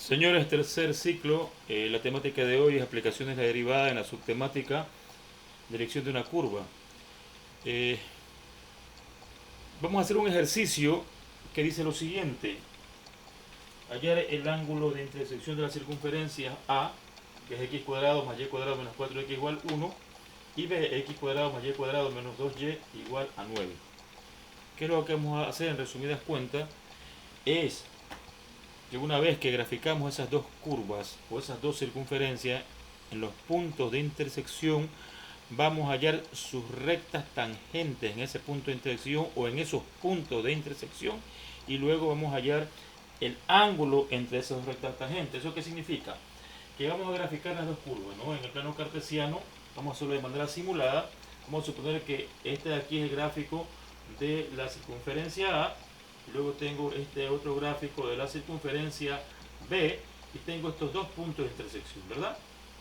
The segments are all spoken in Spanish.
Señores, tercer ciclo. La temática de hoy es aplicaciones de la derivada en la subtemática dirección de una curva. Eh, Vamos a hacer un ejercicio que dice lo siguiente. Hallar el ángulo de intersección de las circunferencias A, que es x cuadrado más y cuadrado menos 4x igual 1, y B, x cuadrado más y cuadrado menos 2y igual a 9. ¿Qué es lo que vamos a hacer en resumidas cuentas? Es que una vez que graficamos esas dos curvas o esas dos circunferencias, en los puntos de intersección vamos a hallar sus rectas tangentes en ese punto de intersección o en esos puntos de intersección, y luego vamos a hallar el ángulo entre esas rectas tangentes. ¿Eso qué significa? Que vamos a graficar las dos curvas, ¿no? En el plano cartesiano vamos a hacerlo de manera simulada. Vamos a suponer que este de aquí es el gráfico de la circunferencia A, luego tengo este otro gráfico de la circunferencia B, y tengo estos dos puntos de intersección, ¿verdad?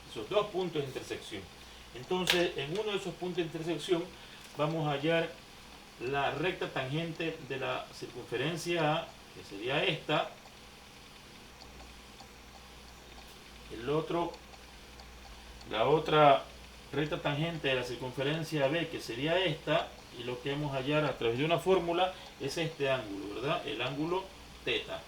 Esos dos puntos de intersección. Entonces, en uno de esos puntos de intersección vamos a hallar la recta tangente de la circunferencia A, que sería esta. El otro, la otra recta tangente de la circunferencia B, que sería esta, y lo que vamos a hallar a través de una fórmula es este ángulo, ¿verdad? El ángulo teta,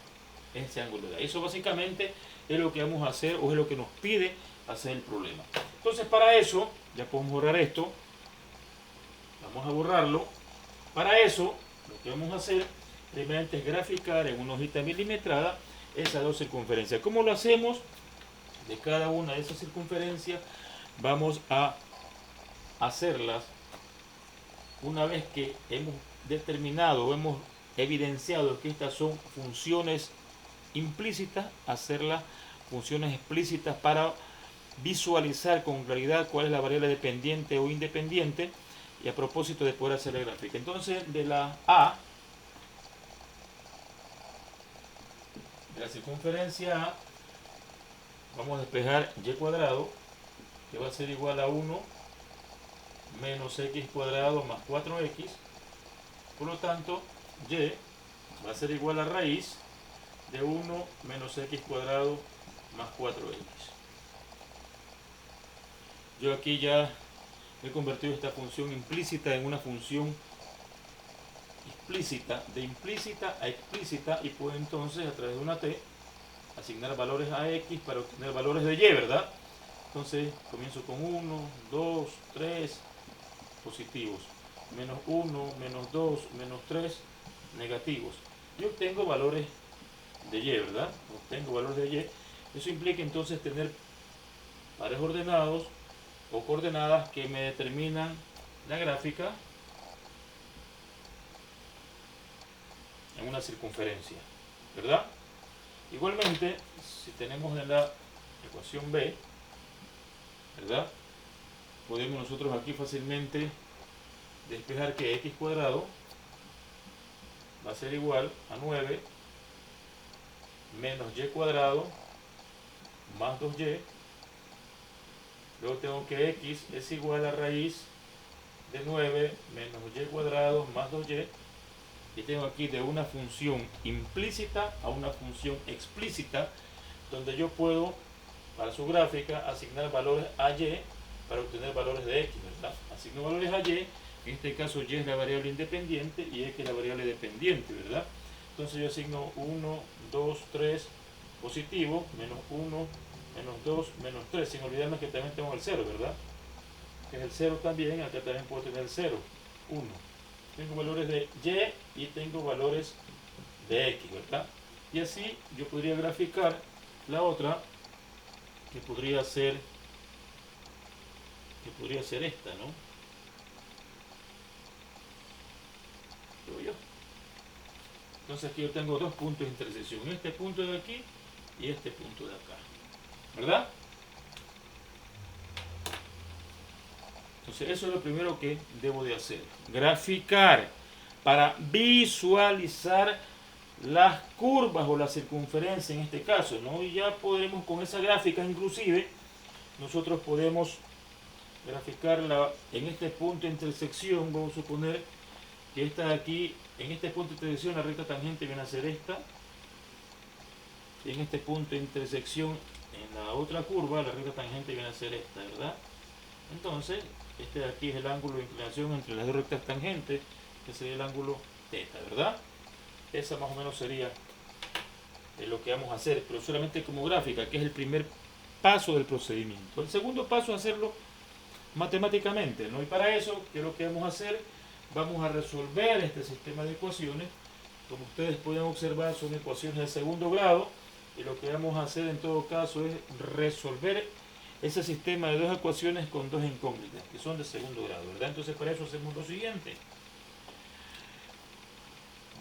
ese ángulo de ahí. Eso básicamente es lo que vamos a hacer, o es lo que nos pide hacer el problema. Entonces, para eso, ya podemos borrar esto, vamos a borrarlo. Para eso, lo que vamos a hacer primeramente es graficar en una hojita milimetrada esas dos circunferencias. ¿Cómo lo hacemos? De cada una de esas circunferencias vamos a hacerlas, una vez que hemos determinado o hemos evidenciado que estas son funciones implícitas, hacerlas funciones explícitas para visualizar con claridad cuál es la variable dependiente o independiente, y a propósito de poder hacer la gráfica. Entonces, de la A, de la circunferencia A, vamos a despejar y cuadrado, que va a ser igual a 1 menos x cuadrado más 4x. Por lo tanto, y va a ser igual a raíz de 1 menos x cuadrado más 4x. Yo aquí ya he convertido esta función implícita en una función explícita, de implícita a explícita, y puedo entonces a través de una t asignar valores a x para obtener valores de y, ¿verdad? Entonces comienzo con 1, 2, 3 positivos, menos 1, menos 2, menos 3 negativos, y obtengo valores de y, ¿verdad? Obtengo valores de y. Eso implica entonces tener pares ordenados o coordenadas que me determinan la gráfica en una circunferencia, ¿verdad? Igualmente, si tenemos en la ecuación B, ¿verdad? Podemos nosotros aquí fácilmente despejar que x cuadrado va a ser igual a 9 menos y cuadrado más 2y. Luego tengo que x es igual a raíz de 9 menos y cuadrado más 2y. Y tengo aquí de una función implícita a una función explícita, donde yo puedo, para su gráfica, asignar valores a y para obtener valores de x, ¿verdad? Asigno valores a y, en este caso y es la variable independiente y x es la variable dependiente, ¿verdad? Entonces yo asigno 1, 2, 3 positivo, menos 1, menos 2, menos 3, sin olvidarme que también tengo el 0, ¿verdad? Que es el 0 también, acá también puedo tener 0, 1. Tengo valores de y y tengo valores de x, ¿verdad? Y así yo podría graficar la otra, que podría ser esta, ¿no? Creo yo. Entonces aquí yo tengo dos puntos de intersección, este punto de aquí y este punto de acá, ¿verdad? Entonces eso es lo primero que debo de hacer, graficar para visualizar las curvas o la circunferencia en este caso, ¿no? Y ya podremos con esa gráfica, inclusive nosotros podemos graficarla en este punto de intersección. Vamos a suponer que esta de aquí, en este punto de intersección, la recta tangente viene a ser esta, y en este punto de intersección en la otra curva, la recta tangente viene a ser esta, ¿verdad? Entonces, este de aquí es el ángulo de inclinación entre las dos rectas tangentes, que sería el ángulo θ, ¿verdad? Esa más o menos sería lo que vamos a hacer, pero solamente como gráfica, que es el primer paso del procedimiento. El segundo paso es hacerlo matemáticamente, ¿no? Y para eso, ¿qué es lo que vamos a hacer? Vamos a resolver este sistema de ecuaciones. Como ustedes pueden observar, son ecuaciones de segundo grado, y lo que vamos a hacer en todo caso es resolver ese sistema de dos ecuaciones con dos incógnitas, que son de segundo grado, ¿verdad? Entonces para eso hacemos lo siguiente.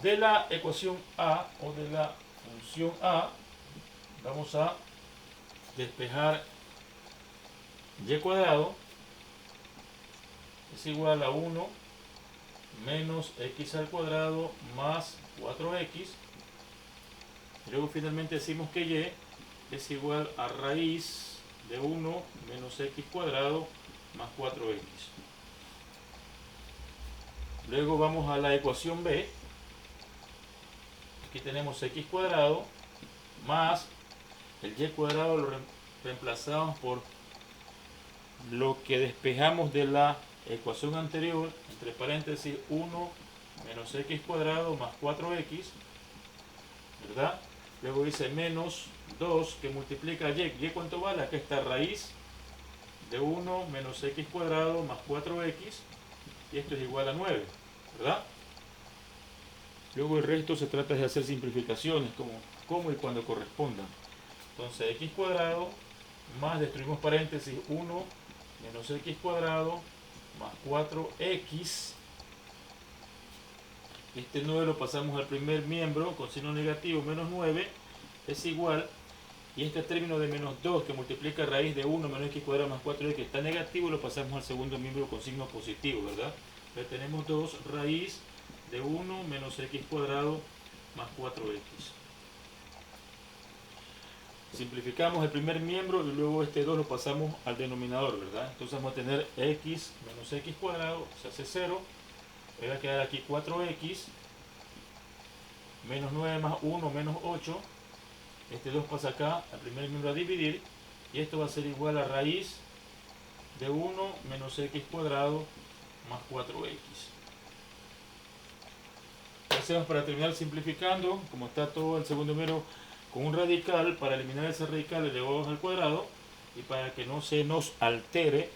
De la ecuación A, o de la función A, vamos a despejar y cuadrado es igual a 1 menos x al cuadrado más 4x. Y luego finalmente decimos que y es igual a raíz de 1 menos x cuadrado más 4x. Luego vamos a la ecuación B. Aquí tenemos x cuadrado más el y cuadrado, lo reemplazamos por lo que despejamos de la ecuación anterior, entre paréntesis 1 menos x cuadrado más 4x, ¿verdad? Luego dice menos 2 que multiplica y. ¿Y cuánto vale? Aquí está raíz de 1 menos x cuadrado más 4x, y esto es igual a 9, ¿verdad? Luego el resto se trata de hacer simplificaciones como y cuando correspondan. Entonces x cuadrado más, destruimos paréntesis, 1 menos x cuadrado más 4x. Este 9 lo pasamos al primer miembro con signo negativo, menos 9 es igual, y este término de menos 2 que multiplica raíz de 1 menos x cuadrado más 4x, que está negativo, lo pasamos al segundo miembro con signo positivo, ¿verdad? Entonces tenemos 2 raíz de 1 menos x cuadrado más 4x. Simplificamos el primer miembro y luego este 2 lo pasamos al denominador, ¿verdad? Entonces vamos a tener x menos x cuadrado, se hace 0. Va a quedar aquí 4x, menos 9 más 1 menos 8. Este 2 pasa acá al primer miembro a dividir, y esto va a ser igual a raíz de 1 menos x cuadrado más 4x. ¿Qué hacemos para terminar simplificando? Como está todo el segundo miembro con un radical, para eliminar ese radical le elevamos al cuadrado, y para que no se nos altere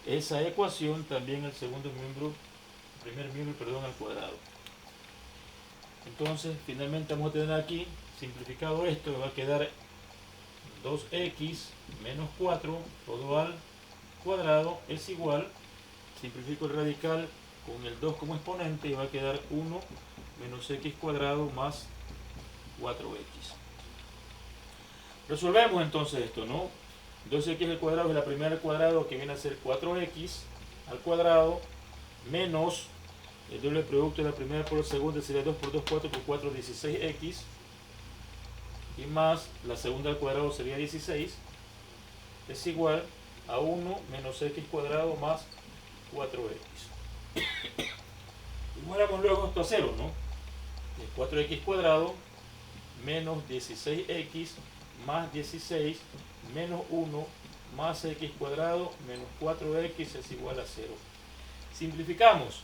esa ecuación, también el segundo miembro, primer miembro, perdón, al cuadrado. Entonces finalmente vamos a tener aquí simplificado esto, va a quedar 2x menos 4 todo al cuadrado es igual, simplifico el radical con el 2 como exponente, y va a quedar 1 menos x cuadrado más 4x. Resolvemos entonces esto, ¿no? 2x al cuadrado es la primera al cuadrado, que viene a ser 4x al cuadrado, menos el doble producto de la primera por la segunda, sería 2 por 2, 4 por 4, 16x, y más la segunda al cuadrado sería 16, es igual a 1 menos x cuadrado más 4x. Igualamos luego esto a 0, ¿no? 4x cuadrado menos 16x más 16 menos 1 más x cuadrado menos 4x es igual a 0. Simplificamos.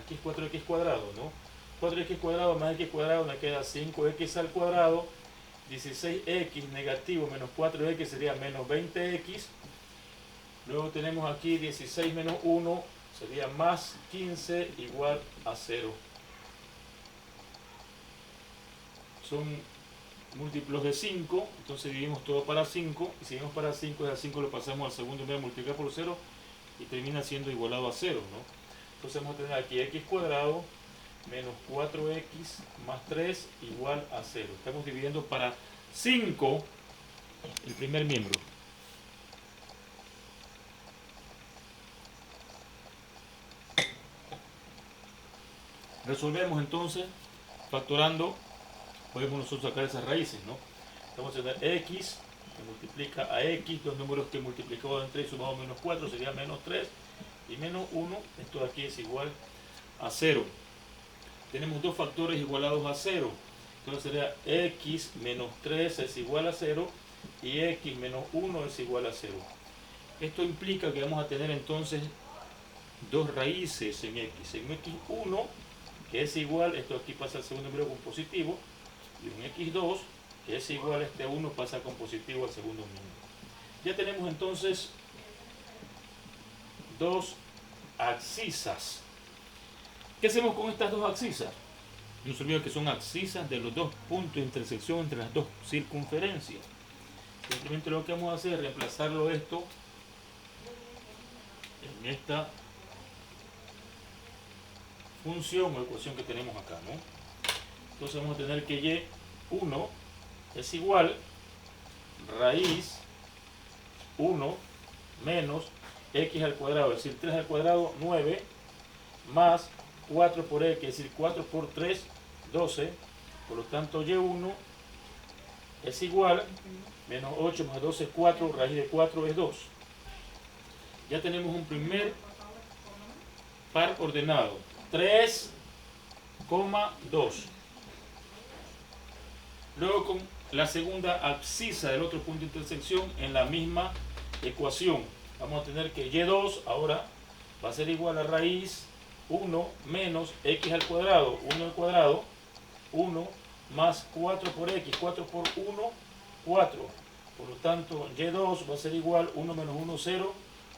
Aquí es 4x cuadrado, ¿no? 4x cuadrado más x cuadrado me queda 5x al cuadrado. 16x negativo menos 4x sería menos 20x. Luego tenemos aquí 16 menos 1 sería más 15 igual a 0. Son múltiplos de 5, entonces dividimos todo para 5, y si dividimos para 5, a 5 lo pasamos al segundo medio, multiplicar por 0, y termina siendo igualado a 0, ¿no? Entonces vamos a tener aquí x cuadrado menos 4x más 3 igual a 0. Estamos dividiendo para 5 el primer miembro. Resolvemos entonces, factorando, podemos nosotros sacar esas raíces, ¿no? Vamos a tener x que multiplica a x, dos números que multiplicados entre 3 sumados menos 4 sería menos 3, y menos 1, esto de aquí es igual a 0. Tenemos dos factores igualados a 0. Entonces sería x menos 3 es igual a 0 y x menos 1 es igual a 0. Esto implica que vamos a tener entonces dos raíces en x. En x1, que es igual, esto aquí pasa al segundo número con positivo, y en x2, que es igual a este 1, pasa con positivo al segundo número. Ya tenemos entonces dos abscisas. ¿Qué hacemos con estas dos abscisas? No se olviden que son abscisas de los dos puntos de intersección entre las dos circunferencias. Simplemente lo que vamos a hacer es reemplazarlo esto en esta función o ecuación que tenemos acá, ¿no? Entonces vamos a tener que y1 es igual raíz 1 menos x al cuadrado, es decir, 3 al cuadrado, 9, más 4 por x, es decir, 4 por 3, 12. Por lo tanto, y1 es igual, menos 8 más 12 es 4, raíz de 4 es 2. Ya tenemos un primer par ordenado, 3,2. Luego con la segunda abscisa del otro punto de intersección en la misma ecuación. Vamos a tener que y2 ahora va a ser igual a raíz 1 menos x al cuadrado, 1 al cuadrado, 1 más 4 por x, 4 por 1, 4. Por lo tanto, y2 va a ser igual 1 menos 1, 0,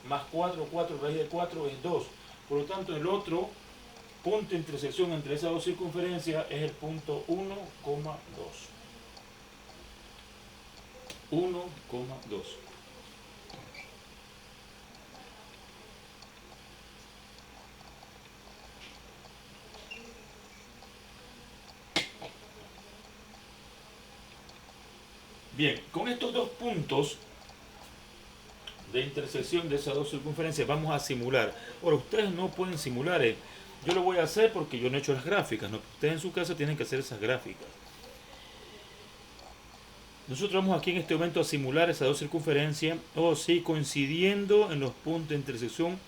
más 4, 4, raíz de 4 es 2. Por lo tanto, el otro punto de intersección entre esas dos circunferencias es el punto 1,2. 1,2. Bien, con estos dos puntos de intersección de esas dos circunferencias vamos a simular. Ahora, ustedes no pueden simular, yo lo voy a hacer porque yo no he hecho las gráficas, ¿no? Ustedes en su casa tienen que hacer esas gráficas. Nosotros vamos aquí en este momento a simular esas dos circunferencias, o sí, coincidiendo en los puntos de intersección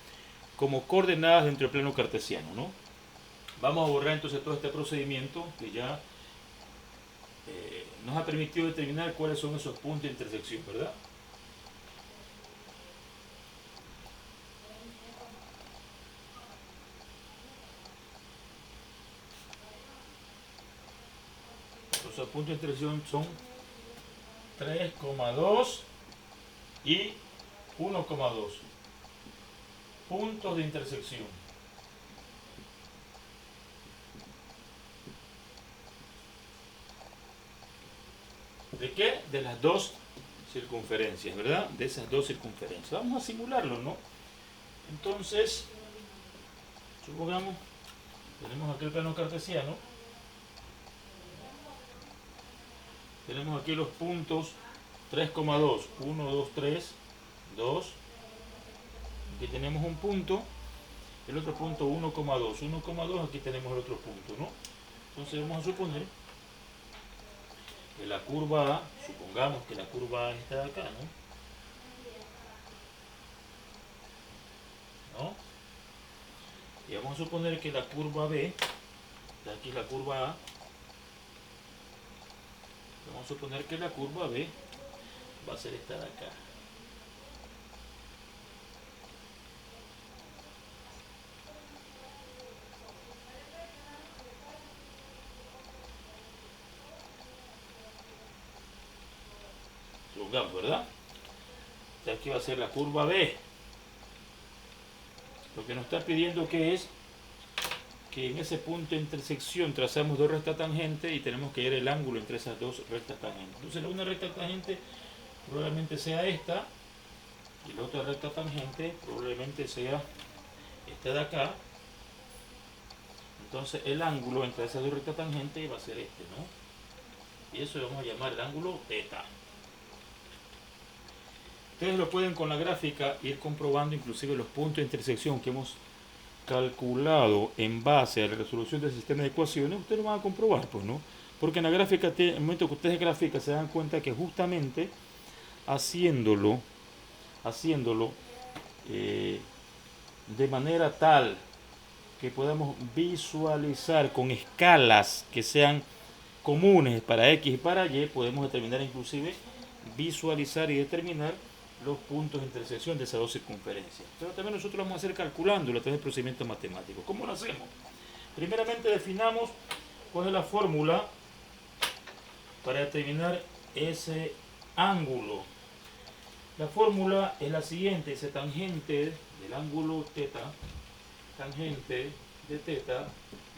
como coordenadas dentro del plano cartesiano, ¿no? Vamos a borrar entonces todo este procedimiento que ya nos ha permitido determinar cuáles son esos puntos de intersección, ¿verdad? Los puntos de intersección son 3,2 y 1,2 puntos de intersección. ¿De qué? De las dos circunferencias, ¿verdad? De esas dos circunferencias. Vamos a simularlo, ¿no? Entonces, supongamos, tenemos aquí el plano cartesiano. Tenemos aquí los puntos 3,2, 1, 2, 3, 2. Aquí tenemos un punto, el otro punto 1,2, 1,2, aquí tenemos el otro punto, ¿no? Entonces vamos a suponer que la curva A, supongamos que la curva A está acá, ¿no? Y vamos a suponer que la curva B, de aquí la curva A, vamos a suponer que la curva B va a ser esta de acá. Supongamos, ¿verdad? De aquí va a ser la curva B. Lo que nos está pidiendo que es que en ese punto de intersección trazamos dos rectas tangentes y tenemos que hallar el ángulo entre esas dos rectas tangentes. Entonces una recta tangente probablemente sea esta y la otra recta tangente probablemente sea esta de acá. Entonces el ángulo entre esas dos rectas tangentes va a ser este, ¿no? Y eso lo vamos a llamar el ángulo θ. Ustedes lo pueden con la gráfica ir comprobando inclusive los puntos de intersección que hemos calculado en base a la resolución del sistema de ecuaciones. Ustedes lo van a comprobar, pues, ¿no? Porque en la gráfica, en el momento que ustedes grafican, se dan cuenta que justamente haciéndolo de manera tal que podamos visualizar con escalas que sean comunes para X y para Y, podemos determinar inclusive, visualizar y determinar los puntos de intersección de esas dos circunferencias. Pero también nosotros lo vamos a hacer calculándolo a través del procedimiento matemático. ¿Cómo lo hacemos? Primeramente definamos cuál es la fórmula para determinar ese ángulo. La fórmula es la siguiente: ese tangente del ángulo θ, tangente de θ,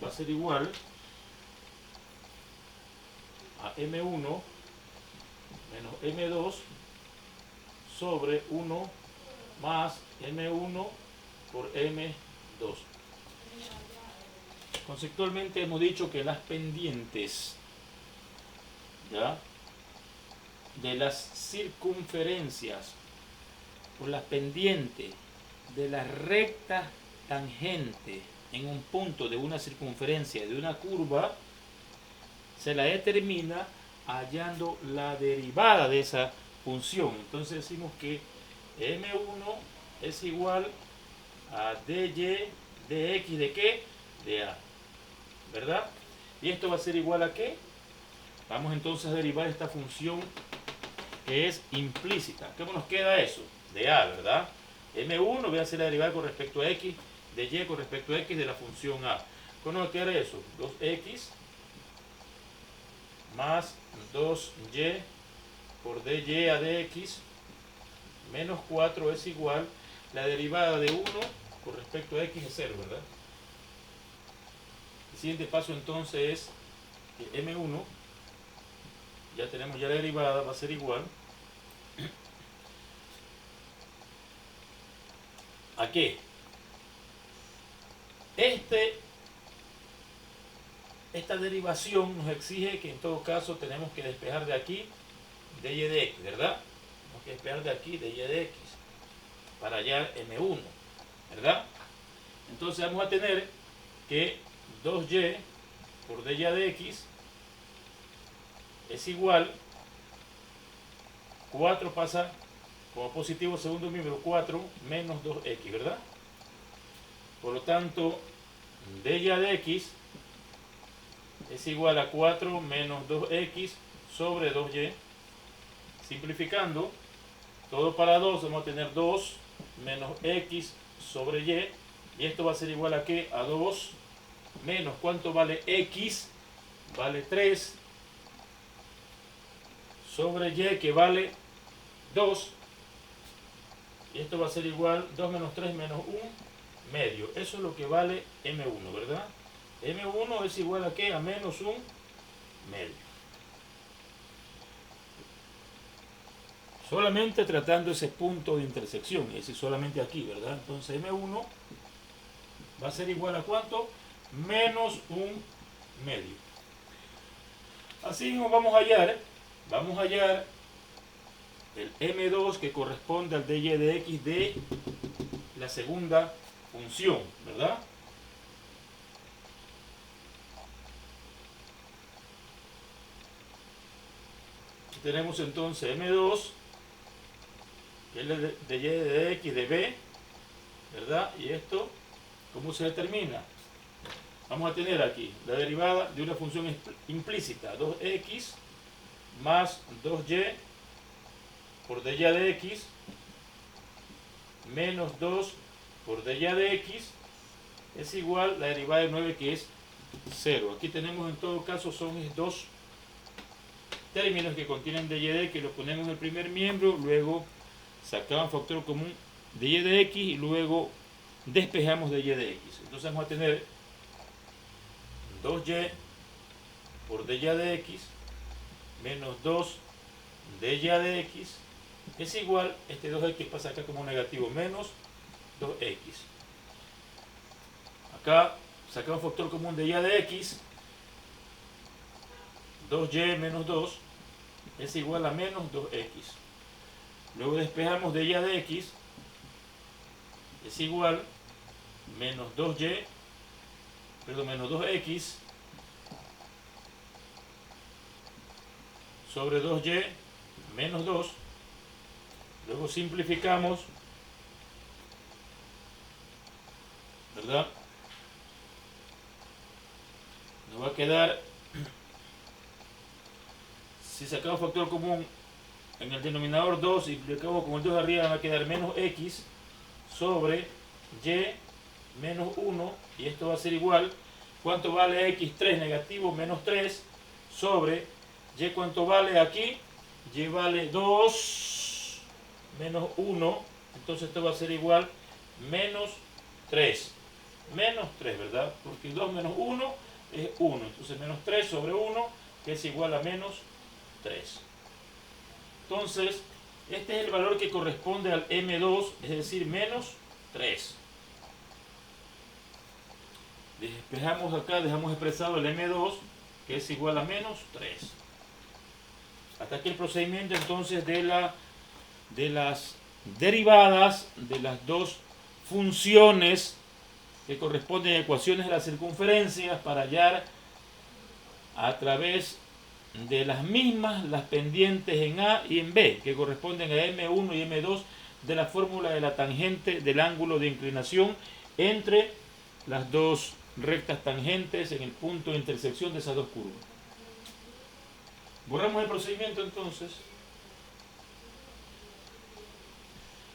va a ser igual a M1 menos M2 sobre 1 más M1 por M2. Conceptualmente hemos dicho que las pendientes, ¿ya?, de las circunferencias por las pendientes de la recta tangente en un punto de una circunferencia de una curva se la determina hallando la derivada de esa función. Entonces decimos que M1 es igual a dy dx de ¿qué? De A, ¿verdad? Y esto va a ser igual a ¿qué? Vamos entonces a derivar esta función que es implícita. ¿Cómo nos queda eso? De A, ¿verdad? M1 voy a hacer la derivada con respecto a X, de Y con respecto a X de la función A. ¿Cómo nos queda eso? 2X más 2Y por dy a dx menos 4 es igual, la derivada de 1 con respecto a X es 0, ¿verdad? El siguiente paso entonces es que M1, ya tenemos ya la derivada, va a ser igual ¿a qué? Esta derivación nos exige que en todo caso tenemos que despejar de aquí dy de x, ¿verdad? Tenemos que despejar de aquí dy de x para hallar M1, ¿verdad? Entonces vamos a tener que 2y por dy de x es igual, 4 pasa como positivo segundo miembro, 4 menos 2x, ¿verdad? Por lo tanto, dy de x es igual a 4 menos 2x sobre 2y. Simplificando, todo para 2, vamos a tener 2 menos x sobre y. Y esto va a ser igual a ¿qué? A 2 menos, ¿cuánto vale x? Vale 3 sobre y, que vale 2. Y esto va a ser igual 2 menos 3 menos 1 medio. Eso es lo que vale M1, ¿verdad? M1 es igual a ¿qué? A menos 1 medio. Solamente tratando ese punto de intersección, es decir, solamente aquí, ¿verdad? Entonces M1 va a ser igual a ¿cuánto? Menos 1 medio. Así nos vamos a hallar el M2 que corresponde al dy de x de la segunda función, ¿verdad? Tenemos entonces M2, que es el de y de x de b, ¿verdad? Y esto, ¿cómo se determina? Vamos a tener aquí la derivada de una función implícita, 2x más 2y por dy de x menos 2 por dy de x es igual la derivada de 9, que es 0. Aquí tenemos en todo caso son dos términos que contienen dy de x, que lo ponemos en el primer miembro, luego sacamos factor común de y de x y luego despejamos de y de x. Entonces vamos a tener 2y por dy de x menos 2 dy de x es igual, este 2x pasa acá como negativo, menos 2x. Acá sacamos factor común de y de x, 2y menos 2 es igual a menos 2x. Luego despejamos de y de x, es igual menos 2y, perdón, menos 2x sobre 2y menos 2. Luego simplificamos, ¿verdad? Nos va a quedar si sacamos factor común en el denominador 2 y multiplicamos con el 2 de arriba, va a quedar menos x sobre y menos 1, y esto va a ser igual, ¿cuánto vale x3 negativo menos 3 sobre y? ¿Cuánto vale aquí? Y vale 2 menos 1, entonces esto va a ser igual menos 3. Menos 3, ¿verdad? Porque 2 menos 1 es 1, entonces menos 3 sobre 1, que es igual a menos 3. Entonces, este es el valor que corresponde al M2, es decir, menos 3. Despejamos acá, dejamos expresado el M2, que es igual a menos 3. Hasta aquí el procedimiento entonces de las derivadas de las dos funciones que corresponden a ecuaciones de las circunferencias para hallar a través de las mismas las pendientes en A y en B, que corresponden a M1 y M2 de la fórmula de la tangente del ángulo de inclinación entre las dos rectas tangentes en el punto de intersección de esas dos curvas. Borramos el procedimiento entonces.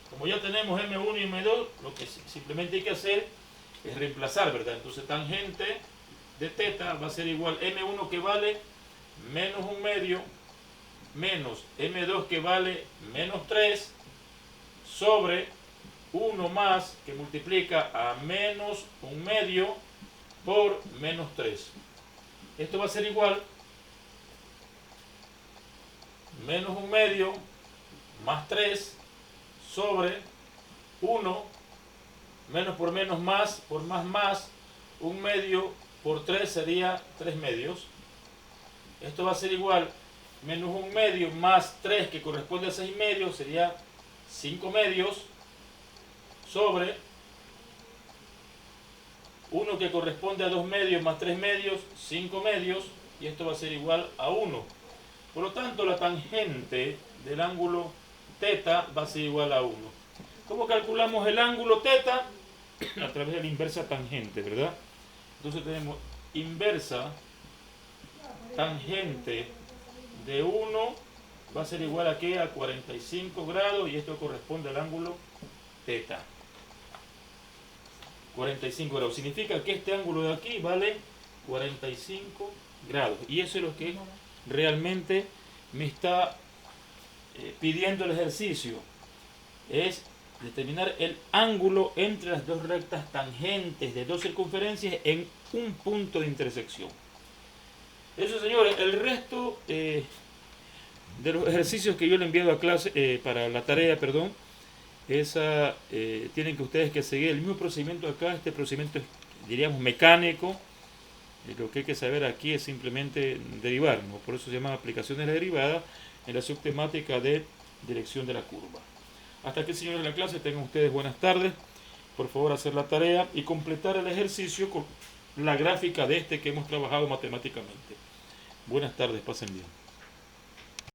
Como ya tenemos M1 y M2, lo que simplemente hay que hacer es reemplazar, ¿verdad? Entonces tangente de θ va a ser igual M1 que vale menos 1/2 menos M2 que vale menos 3 sobre 1 más que multiplica a menos 1/2 por menos 3. Esto va a ser igual menos 1/2 más 3 sobre 1, menos por menos más, por más, 1/2 por 3 sería 3/2. Esto va a ser igual menos 1/2 más 3 que corresponde a 6/2 sería 5/2 sobre 1 que corresponde a 2/2 más 3/2, 5/2, y esto va a ser igual a 1. Por lo tanto, la tangente del ángulo θ va a ser igual a 1. ¿Cómo calculamos el ángulo θ? A través de la inversa tangente, ¿verdad? Entonces tenemos inversa tangente de 1 va a ser igual a ¿qué? A 45 grados, y esto corresponde al ángulo θ. 45 grados. Significa que este ángulo de aquí vale 45 grados. Y eso es lo que realmente me está pidiendo el ejercicio. Es determinar el ángulo entre las dos rectas tangentes de dos circunferencias en un punto de intersección. Eso, señores, el resto de los ejercicios que yo le he enviado a clase, para la tarea, perdón, tienen que ustedes que seguir el mismo procedimiento acá. Este procedimiento es, diríamos, mecánico. Lo que hay que saber aquí es simplemente derivar, ¿no? Por eso se llama aplicaciones de derivada en la subtemática de dirección de la curva. Hasta aquí, señores, la clase. Tengan ustedes buenas tardes. Por favor, hacer la tarea y completar el ejercicio con la gráfica de este que hemos trabajado matemáticamente. Buenas tardes, pasen bien.